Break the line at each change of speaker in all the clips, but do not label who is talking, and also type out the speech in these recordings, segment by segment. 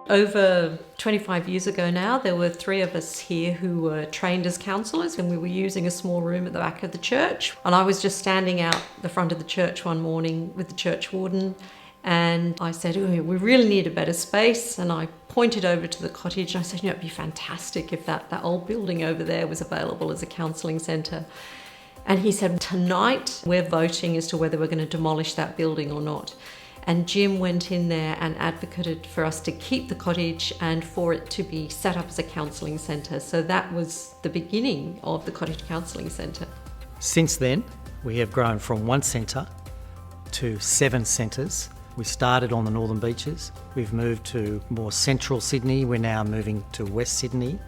Over 25 years ago now, there were 3 of us here who were trained as counsellors, and we were using a small room at the back of the church. And I was just standing out the front of the church one morning with the church warden, and I said, "Oh, we really need a better space." And I pointed over to the cottage and I said, it'd be fantastic if that old building over there was available as a counselling centre. And he said, "Tonight we're voting as to whether we're going to demolish that building or not." And Jim went in there and advocated for us to keep the cottage and for it to be set up as a counselling centre. So that was the beginning of the Cottage Counselling Centre.
Since then, we have grown from 1 centre to 7 centres. We started on the Northern Beaches. We've moved to more central Sydney. We're now moving to West Sydney.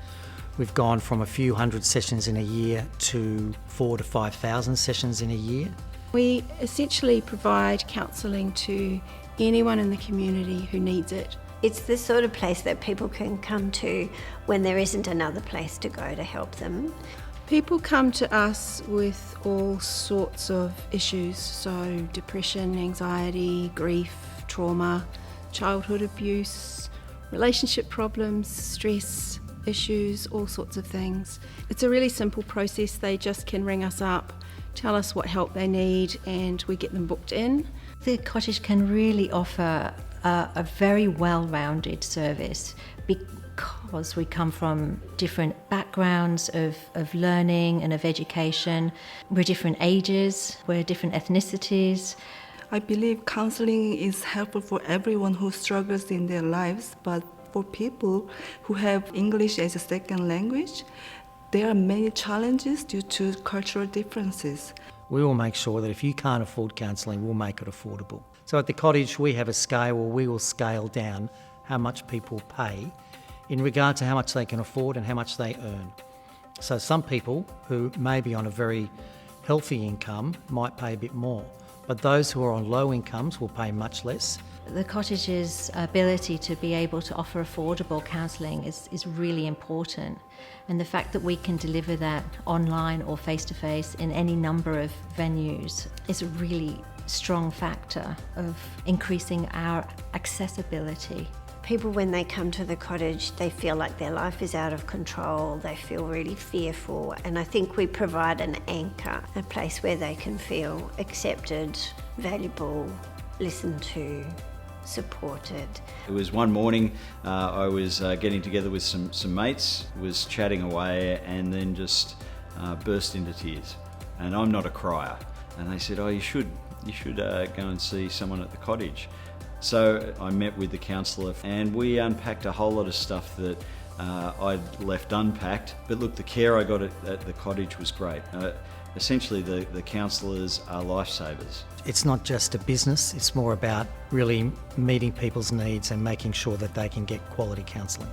We've gone from a few hundred sessions in a year to 4,000 to 5,000 sessions in a year.
We essentially provide counselling to anyone in the community who needs it.
It's the sort of place that people can come to when there isn't another place to go to help them.
People come to us with all sorts of issues, so depression, anxiety, grief, trauma, childhood abuse, relationship problems, stress issues, all sorts of things. It's a really simple process. They just can ring us up, tell us what help they need, and we get them booked in.
The cottage can really offer a very well-rounded service because we come from different backgrounds of learning and of education. We're different ages, we're different ethnicities.
I believe counseling is helpful for everyone who struggles in their lives, but for people who have English as a second language, there are many challenges due to cultural differences.
We will make sure that if you can't afford counselling, we'll make it affordable. So at the cottage, we have a scale where we will scale down how much people pay in regard to how much they can afford and how much they earn. So some people who may be on a very healthy income might pay a bit more, but those who are on low incomes will pay much less.
The cottage's ability to be able to offer affordable counselling is really important, and the fact that we can deliver that online or face-to-face in any number of venues is a really strong factor of increasing our accessibility.
People, when they come to the cottage, they feel like their life is out of control, they feel really fearful, and I think we provide an anchor, a place where they can feel accepted, valuable, listened to, supported.
It was one morning, I was getting together with some mates, was chatting away, and then just burst into tears. And I'm not a crier. And they said, "Oh, you should go and see someone at the cottage." So I met with the counsellor and we unpacked a whole lot of stuff that I'd left unpacked. But look, the care I got at the cottage was great. Essentially, the counsellors are lifesavers.
It's not just a business, it's more about really meeting people's needs and making sure that they can get quality counselling.